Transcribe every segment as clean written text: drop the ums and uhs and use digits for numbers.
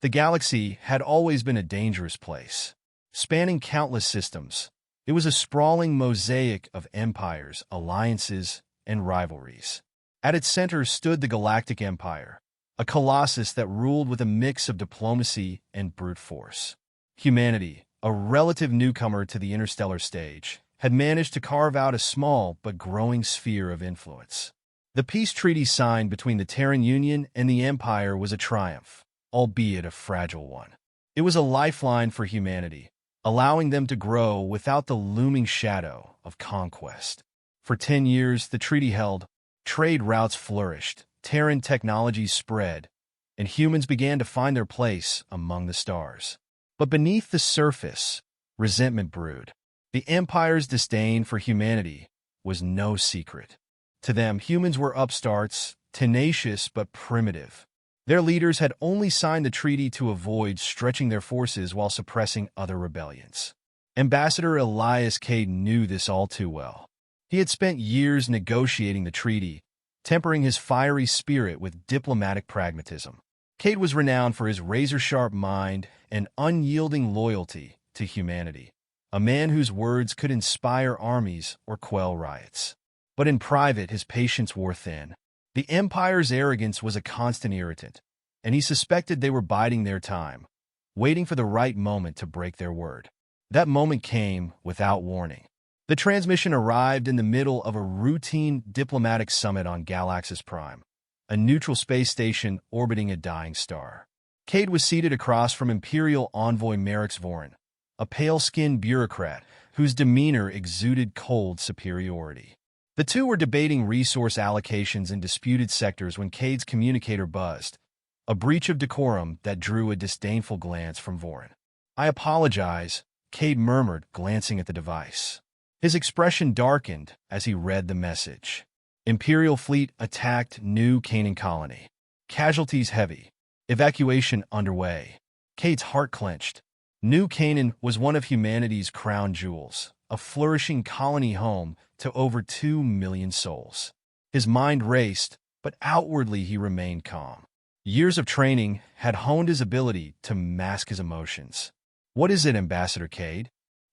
The galaxy had always been a dangerous place. Spanning countless systems, it was a sprawling mosaic of empires, alliances, and rivalries. At its center stood the Galactic Empire, a colossus that ruled with a mix of diplomacy and brute force. Humanity, a relative newcomer to the interstellar stage, had managed to carve out a small but growing sphere of influence. The peace treaty signed between the Terran Union and the Empire was a triumph, albeit a fragile one. It was a lifeline for humanity, allowing them to grow without the looming shadow of conquest. For 10 years, the treaty held, trade routes flourished, Terran technologies spread, and humans began to find their place among the stars. But beneath the surface, resentment brewed. The Empire's disdain for humanity was no secret. To them, humans were upstarts, tenacious but primitive. Their leaders had only signed the treaty to avoid stretching their forces while suppressing other rebellions. Ambassador Elias Cade knew this all too well. He had spent years negotiating the treaty, tempering his fiery spirit with diplomatic pragmatism. Cade was renowned for his razor-sharp mind and unyielding loyalty to humanity, a man whose words could inspire armies or quell riots. But in private, his patience wore thin. The Empire's arrogance was a constant irritant, and he suspected they were biding their time, waiting for the right moment to break their word. That moment came without warning. The transmission arrived in the middle of a routine diplomatic summit on Galaxis Prime, a neutral space station orbiting a dying star. Cade was seated across from Imperial Envoy Merix Vorin, a pale-skinned bureaucrat whose demeanor exuded cold superiority. The two were debating resource allocations in disputed sectors when Cade's communicator buzzed, a breach of decorum that drew a disdainful glance from Vorin. "I apologize," Cade murmured, glancing at the device. His expression darkened as he read the message. Imperial fleet attacked New Canaan colony. Casualties heavy. Evacuation underway. Cade's heart clenched. New Canaan was one of humanity's crown jewels, a flourishing colony home to over 2 million souls. His mind raced, but outwardly he remained calm. Years of training had honed his ability to mask his emotions. "What is it, Ambassador Cade?"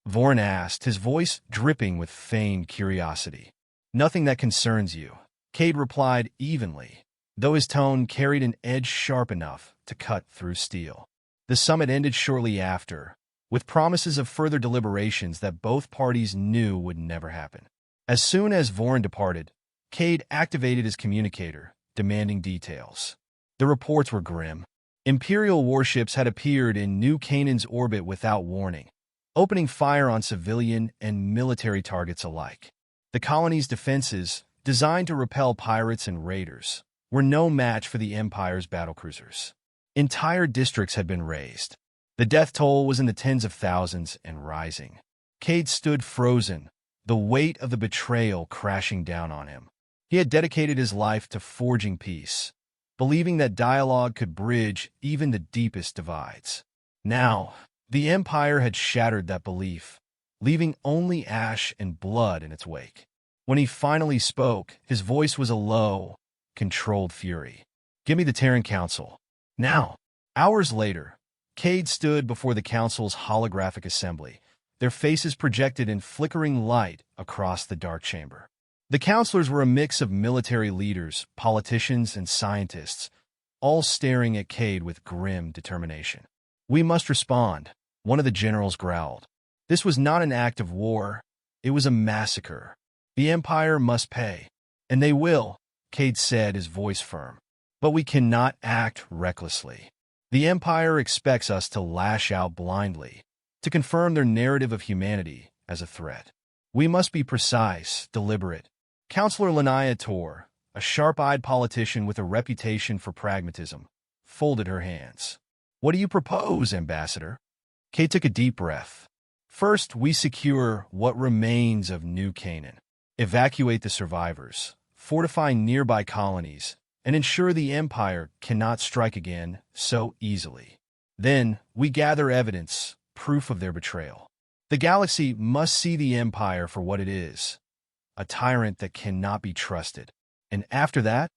Vorin asked, his voice dripping with feigned curiosity. "Nothing that concerns you," Cade replied evenly, though his tone carried an edge sharp enough to cut through steel. The summit ended shortly after, with promises of further deliberations that both parties knew would never happen. As soon as Vorin departed, Cade activated his communicator, demanding details. The reports were grim. Imperial warships had appeared in New Canaan's orbit without warning, opening fire on civilian and military targets alike. The colony's defenses, designed to repel pirates and raiders, were no match for the Empire's battlecruisers. Entire districts had been razed. The death toll was in the tens of thousands and rising. Cade stood frozen, the weight of the betrayal crashing down on him. He had dedicated his life to forging peace, believing that dialogue could bridge even the deepest divides. Now, the Empire had shattered that belief, leaving only ash and blood in its wake. When he finally spoke, his voice was a low, controlled fury. "Give me the Terran Council. Now." Hours later, Cade stood before the Council's holographic assembly, their faces projected in flickering light across the dark chamber. The counselors were a mix of military leaders, politicians, and scientists, all staring at Cade with grim determination. "We must respond," one of the generals growled. "This was not an act of war. It was a massacre. The Empire must pay. And they will," Cade said, his voice firm. "But we cannot act recklessly. The Empire expects us to lash out blindly, to confirm their narrative of humanity as a threat. We must be precise, deliberate." Counselor Lanaya Tor, a sharp-eyed politician with a reputation for pragmatism, folded her hands. "What do you propose, Ambassador?" Cade took a deep breath. "First, we secure what remains of New Canaan, evacuate the survivors, fortify nearby colonies, and ensure the Empire cannot strike again so easily. Then, we gather evidence, proof of their betrayal. The galaxy must see the Empire for what it is, a tyrant that cannot be trusted. And after that,"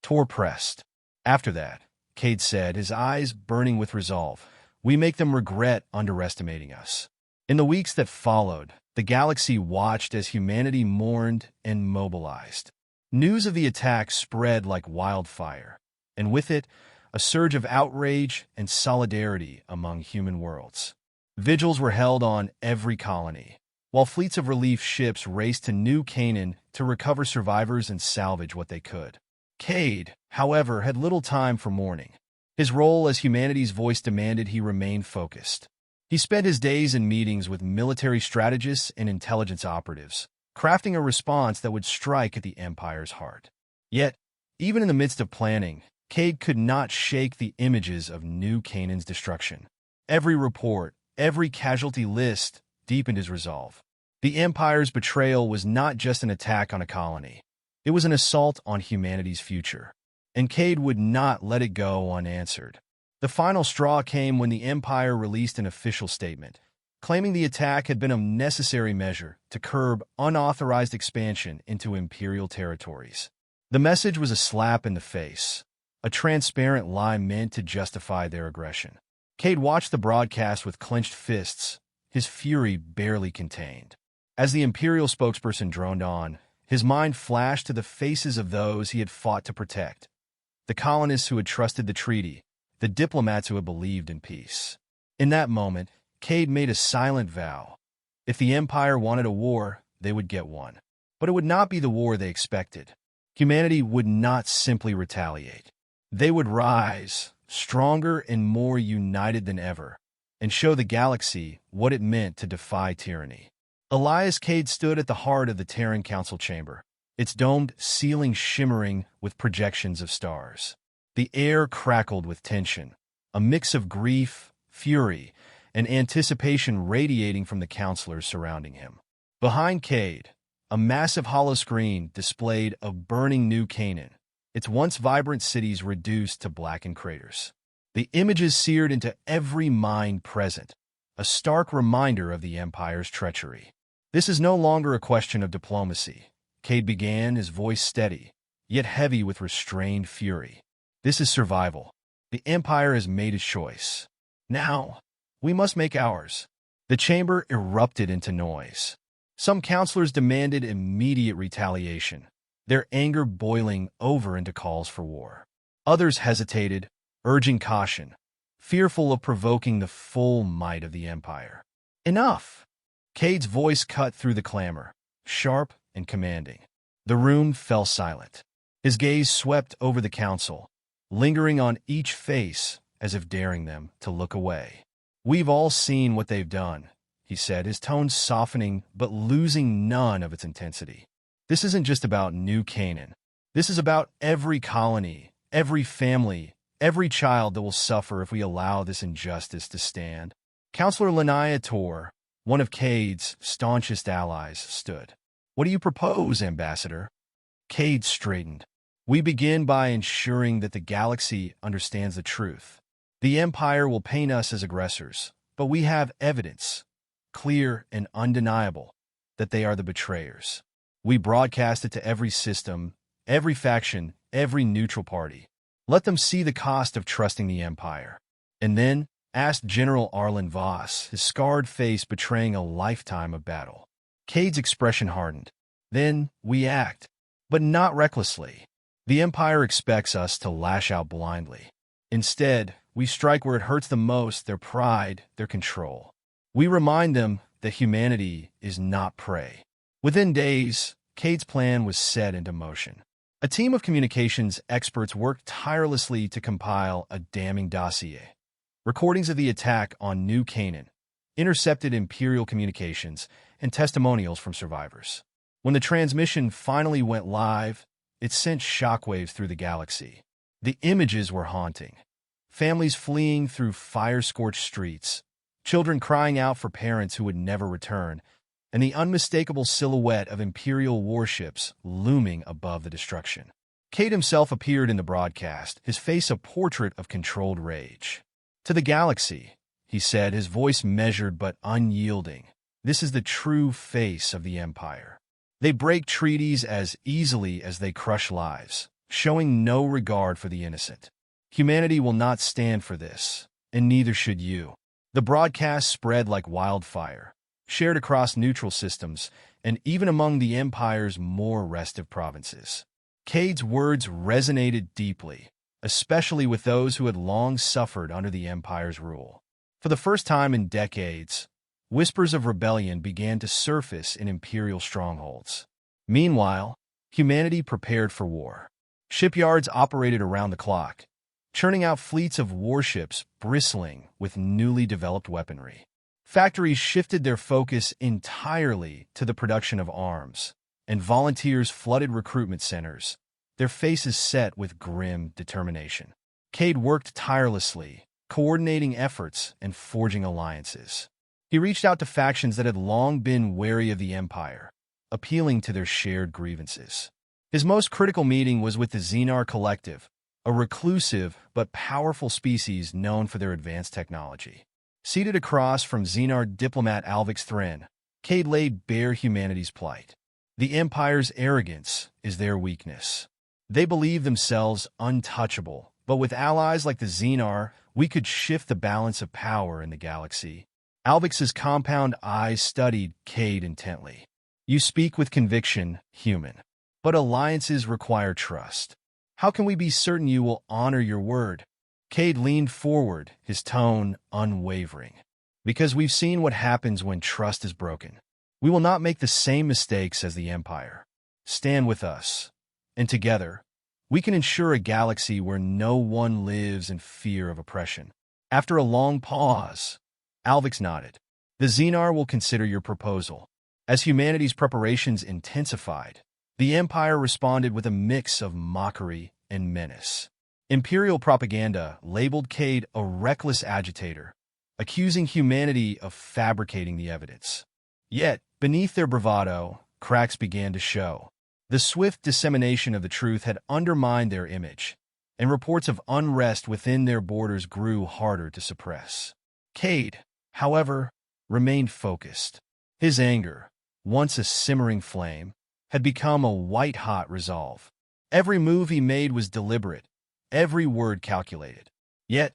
Tor pressed, "after that, Cade said, his eyes burning with resolve. "We make them regret underestimating us." In the weeks that followed, the galaxy watched as humanity mourned and mobilized. News of the attack spread like wildfire, and with it, a surge of outrage and solidarity among human worlds. Vigils were held on every colony, while fleets of relief ships raced to New Canaan to recover survivors and salvage what they could. Cade, however, had little time for mourning. His role as humanity's voice demanded he remain focused. He spent his days in meetings with military strategists and intelligence operatives, crafting a response that would strike at the Empire's heart. Yet, even in the midst of planning, Cade could not shake the images of New Canaan's destruction. Every report, every casualty list deepened his resolve. The Empire's betrayal was not just an attack on a colony. It was an assault on humanity's future, and Cade would not let it go unanswered. The final straw came when the Empire released an official statement, claiming the attack had been a necessary measure to curb unauthorized expansion into Imperial territories. The message was a slap in the face, a transparent lie meant to justify their aggression. Cade watched the broadcast with clenched fists, his fury barely contained. As the Imperial spokesperson droned on, his mind flashed to the faces of those he had fought to protect, the colonists who had trusted the treaty, the diplomats who had believed in peace. In that moment, Cade made a silent vow. If the Empire wanted a war, they would get one. But it would not be the war they expected. Humanity would not simply retaliate. They would rise, stronger and more united than ever, and show the galaxy what it meant to defy tyranny. Elias Cade stood at the heart of the Terran Council chamber, its domed ceiling shimmering with projections of stars. The air crackled with tension, a mix of grief, fury, and anticipation radiating from the counselors surrounding him. Behind Cade, a massive holoscreen displayed a burning New Canaan, its once vibrant cities reduced to blackened craters. The images seared into every mind present, a stark reminder of the Empire's treachery. "This is no longer a question of diplomacy," Cade began, his voice steady, yet heavy with restrained fury. "This is survival. The Empire has made its choice. Now, we must make ours." The chamber erupted into noise. Some counselors demanded immediate retaliation, their anger boiling over into calls for war. Others hesitated, urging caution, fearful of provoking the full might of the Empire. "Enough!" Cade's voice cut through the clamor, sharp and commanding. The room fell silent. His gaze swept over the council, lingering on each face as if daring them to look away. "We've all seen what they've done," he said, his tone softening but losing none of its intensity. "This isn't just about New Canaan. This is about every colony, every family, every child that will suffer if we allow this injustice to stand." Counselor Lanaya Tor, one of Cade's staunchest allies, stood. "What do you propose, Ambassador?" Cade straightened. "We begin by ensuring that the galaxy understands the truth. The Empire will paint us as aggressors, but we have evidence, clear and undeniable, that they are the betrayers. We broadcast it to every system, every faction, every neutral party. Let them see the cost of trusting the Empire." "And then?" asked General Arlen Voss, his scarred face betraying a lifetime of battle. Cade's expression hardened. "Then we act, but not recklessly. The Empire expects us to lash out blindly. Instead, we strike where it hurts the most, their pride, their control. We remind them that humanity is not prey." Within days, Cade's plan was set into motion. A team of communications experts worked tirelessly to compile a damning dossier. Recordings of the attack on New Canaan, intercepted Imperial communications, and testimonials from survivors. When the transmission finally went live, it sent shockwaves through the galaxy. The images were haunting. Families fleeing through fire-scorched streets, children crying out for parents who would never return, and the unmistakable silhouette of Imperial warships looming above the destruction. Cade himself appeared in the broadcast, his face a portrait of controlled rage. "To the galaxy," he said, his voice measured but unyielding, "this is the true face of the Empire. They break treaties as easily as they crush lives, showing no regard for the innocent. Humanity will not stand for this, and neither should you. The broadcast spread like wildfire, shared across neutral systems, and even among the Empire's more restive provinces. Cade's words resonated deeply, especially with those who had long suffered under the Empire's rule. For the first time in decades, whispers of rebellion began to surface in Imperial strongholds. Meanwhile, humanity prepared for war. Shipyards operated around the clock, churning out fleets of warships bristling with newly developed weaponry. Factories shifted their focus entirely to the production of arms, and volunteers flooded recruitment centers, their faces set with grim determination. Cade worked tirelessly, coordinating efforts and forging alliances. He reached out to factions that had long been wary of the Empire, appealing to their shared grievances. His most critical meeting was with the Xenar Collective, a reclusive but powerful species known for their advanced technology. Seated across from Xenar diplomat Alvix Thrin, Cade laid bare humanity's plight. The Empire's arrogance is their weakness. They believe themselves untouchable, but with allies like the Xenar, we could shift the balance of power in the galaxy. Alvix's compound eyes studied Cade intently. You speak with conviction, human. But alliances require trust. How can we be certain you will honor your word? Cade leaned forward, his tone unwavering. Because we've seen what happens when trust is broken. We will not make the same mistakes as the Empire. Stand with us, and together, we can ensure a galaxy where no one lives in fear of oppression. After a long pause, Alvix nodded. The Xenar will consider your proposal. As humanity's preparations intensified, the Empire responded with a mix of mockery and menace. Imperial propaganda labeled Cade a reckless agitator, accusing humanity of fabricating the evidence. Yet, beneath their bravado, cracks began to show. The swift dissemination of the truth had undermined their image, and reports of unrest within their borders grew harder to suppress. Cade, however, remained focused. His anger, once a simmering flame, had become a white-hot resolve. Every move he made was deliberate, every word calculated. Yet,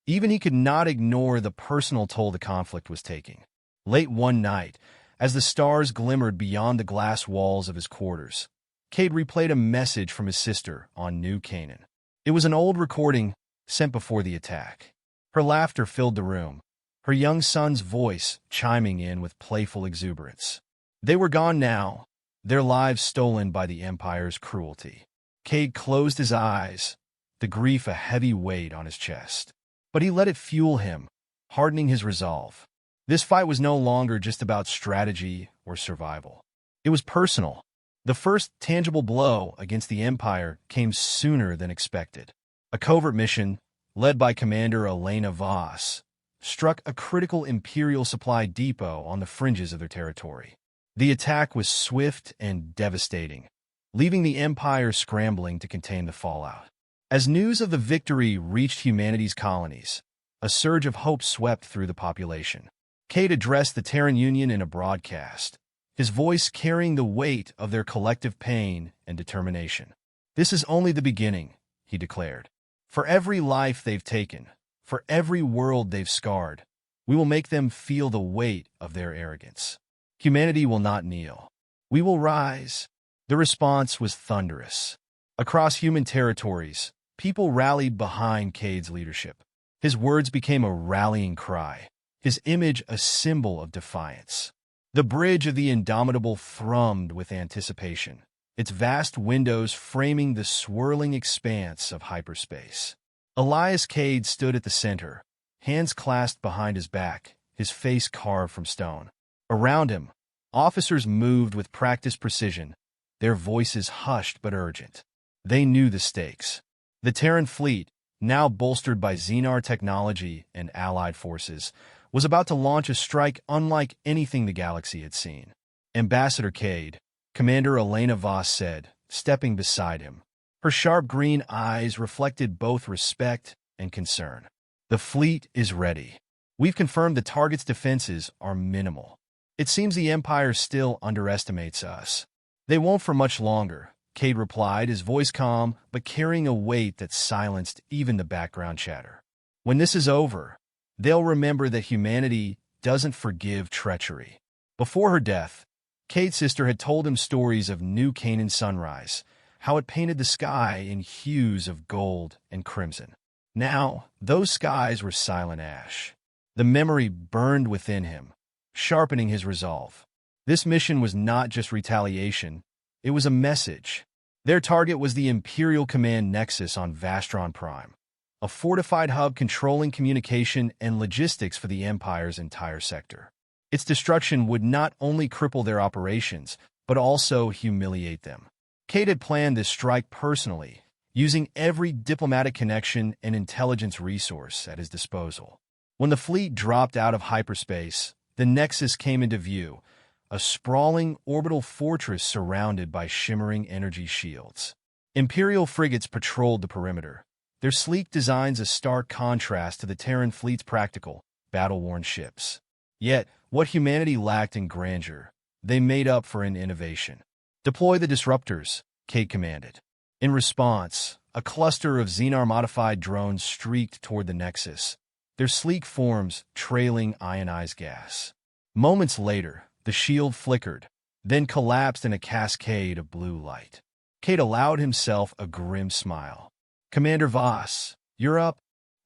even he could not ignore the personal toll the conflict was taking. Late one night, as the stars glimmered beyond the glass walls of his quarters, Cade replayed a message from his sister on New Canaan. It was an old recording sent before the attack. Her laughter filled the room, her young son's voice chiming in with playful exuberance. They were gone now, their lives stolen by the Empire's cruelty. Cade closed his eyes, the grief a heavy weight on his chest. But he let it fuel him, hardening his resolve. This fight was no longer just about strategy or survival. It was personal. The first tangible blow against the Empire came sooner than expected. A covert mission, led by Commander Elena Voss, struck a critical Imperial supply depot on the fringes of their territory. The attack was swift and devastating, leaving the Empire scrambling to contain the fallout. As news of the victory reached humanity's colonies, a surge of hope swept through the population. Cade addressed the Terran Union in a broadcast, his voice carrying the weight of their collective pain and determination. This is only the beginning, he declared. For every life they've taken, for every world they've scarred, we will make them feel the weight of their arrogance. Humanity will not kneel. We will rise. The response was thunderous. Across human territories, people rallied behind Cade's leadership. His words became a rallying cry, his image a symbol of defiance. The bridge of the Indomitable thrummed with anticipation, its vast windows framing the swirling expanse of hyperspace. Elias Cade stood at the center, hands clasped behind his back, his face carved from stone. Around him, officers moved with practiced precision, their voices hushed but urgent. They knew the stakes. The Terran fleet, now bolstered by Xenar technology and allied forces, was about to launch a strike unlike anything the galaxy had seen. Ambassador Cade, Commander Elena Voss said, stepping beside him. Her sharp green eyes reflected both respect and concern. The fleet is ready. We've confirmed the target's defenses are minimal. It seems the Empire still underestimates us. They won't for much longer, Cade replied, his voice calm, but carrying a weight that silenced even the background chatter. When this is over, they'll remember that humanity doesn't forgive treachery. Before her death, Cade's sister had told him stories of New Canaan sunrise, how it painted the sky in hues of gold and crimson. Now, those skies were silent ash. The memory burned within him, sharpening his resolve. This mission was not just retaliation, it was a message. Their target was the Imperial Command Nexus on Vastron Prime, a fortified hub controlling communication and logistics for the Empire's entire sector. Its destruction would not only cripple their operations, but also humiliate them. Cade had planned this strike personally, using every diplomatic connection and intelligence resource at his disposal. When the fleet dropped out of hyperspace, the Nexus came into view, a sprawling orbital fortress surrounded by shimmering energy shields. Imperial frigates patrolled the perimeter, their sleek designs a stark contrast to the Terran fleet's practical, battle-worn ships. Yet, what humanity lacked in grandeur, they made up for in innovation. "Deploy the disruptors," Cade commanded. In response, a cluster of Xenar-modified drones streaked toward the Nexus, their sleek forms trailing ionized gas. Moments later, the shield flickered, then collapsed in a cascade of blue light. Cade allowed himself a grim smile. "Commander Voss, you're up."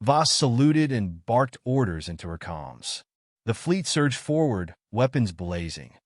Voss saluted and barked orders into her comms. The fleet surged forward, weapons blazing.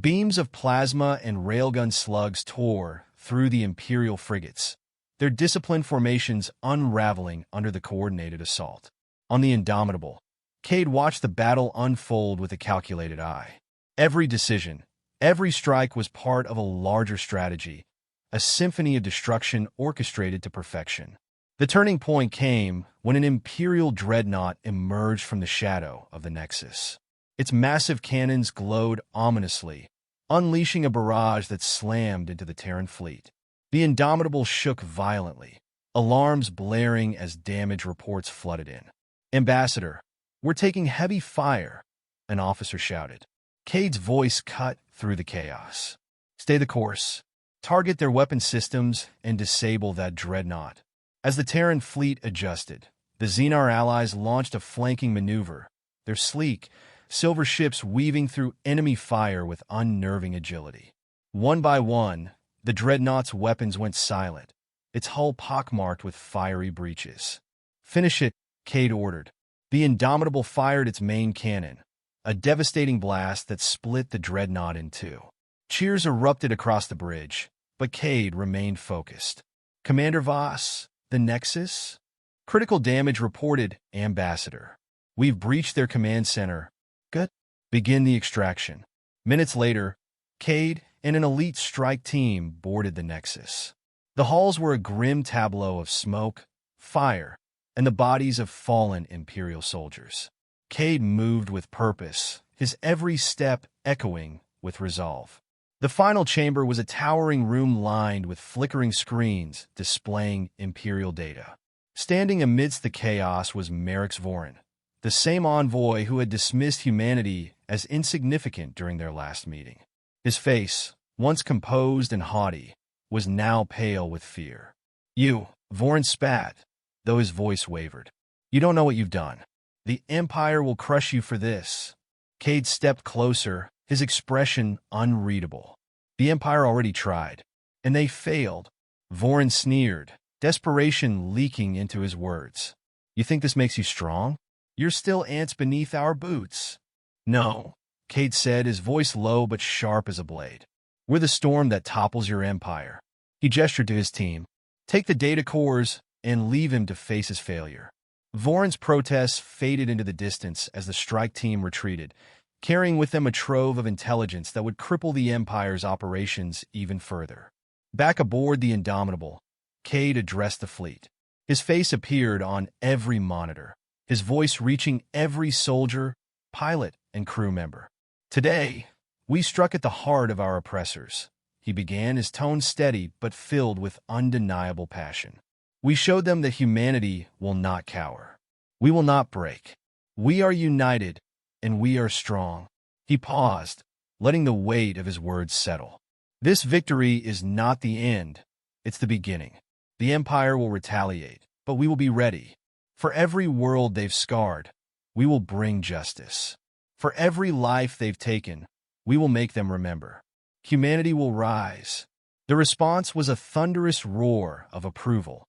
Beams of plasma and railgun slugs tore through the Imperial frigates, their disciplined formations unraveling under the coordinated assault. On the Indomitable, Cade watched the battle unfold with a calculated eye. Every decision, every strike was part of a larger strategy, a symphony of destruction orchestrated to perfection. The turning point came when an Imperial dreadnought emerged from the shadow of the Nexus. Its massive cannons glowed ominously, unleashing a barrage that slammed into the Terran fleet. The Indomitable shook violently, alarms blaring as damage reports flooded in. "Ambassador, we're taking heavy fire," an officer shouted. Cade's voice cut through the chaos. "Stay the course. Target their weapon systems and disable that dreadnought." As the Terran fleet adjusted, the Xenar allies launched a flanking maneuver, their sleek, silver ships weaving through enemy fire with unnerving agility. One by one, the dreadnought's weapons went silent, its hull pockmarked with fiery breaches. "Finish it," Cade ordered. The Indomitable fired its main cannon, a devastating blast that split the dreadnought in two. Cheers erupted across the bridge, but Cade remained focused. "Commander Voss, the Nexus?" "Critical damage reported, Ambassador. We've breached their command center." "Good. Begin the extraction." Minutes later, Cade and an elite strike team boarded the Nexus. The halls were a grim tableau of smoke, fire, and the bodies of fallen Imperial soldiers. Cade moved with purpose, his every step echoing with resolve. The final chamber was a towering room lined with flickering screens displaying Imperial data. Standing amidst the chaos was Merix Vorin, the same envoy who had dismissed humanity as insignificant during their last meeting. His face, once composed and haughty, was now pale with fear. "You," Vorin spat, though his voice wavered. "You don't know what you've done. The Empire will crush you for this." Cade stepped closer, his expression unreadable. "The Empire already tried, and they failed." Vorin sneered, desperation leaking into his words. "You think this makes you strong? You're still ants beneath our boots." "No," Cade said, his voice low but sharp as a blade. "We're the storm that topples your empire." He gestured to his team. "Take the data cores and leave him to face his failure." Vorin's protests faded into the distance as the strike team retreated, carrying with them a trove of intelligence that would cripple the Empire's operations even further. Back aboard the Indomitable, Cade addressed the fleet. His face appeared on every monitor, his voice reaching every soldier, pilot, and crew member. "Today, we struck at the heart of our oppressors," he began, his tone steady but filled with undeniable passion. "We showed them that humanity will not cower. We will not break. We are united, and we are strong." He paused, letting the weight of his words settle. "This victory is not the end," It's the beginning. The Empire will retaliate, but we will be ready. For every world they've scarred, we will bring justice. For every life they've taken, we will make them remember. Humanity will rise. The response was a thunderous roar of approval,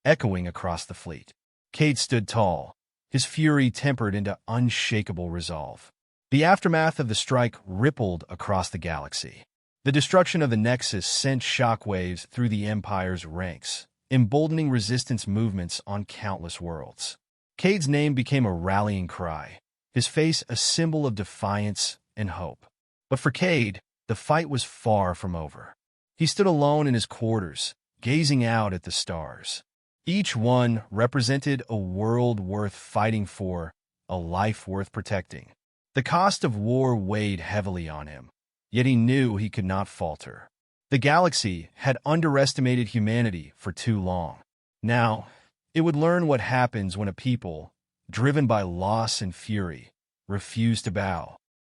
echoing across the fleet. Cade stood tall, his fury tempered into unshakable resolve. The aftermath of the strike rippled across the galaxy. The destruction of the Nexus sent shockwaves through the Empire's ranks, emboldening resistance movements on countless worlds. Cade's name became a rallying cry, his face a symbol of defiance and hope. But for Cade, the fight was far from over. He stood alone in his quarters, gazing out at the stars. Each one represented a world worth fighting for, a life worth protecting. The cost of war weighed heavily on him, yet he knew he could not falter. The galaxy had underestimated humanity for too long. Now, it would learn what happens when a people, driven by loss and fury, refuse to bow.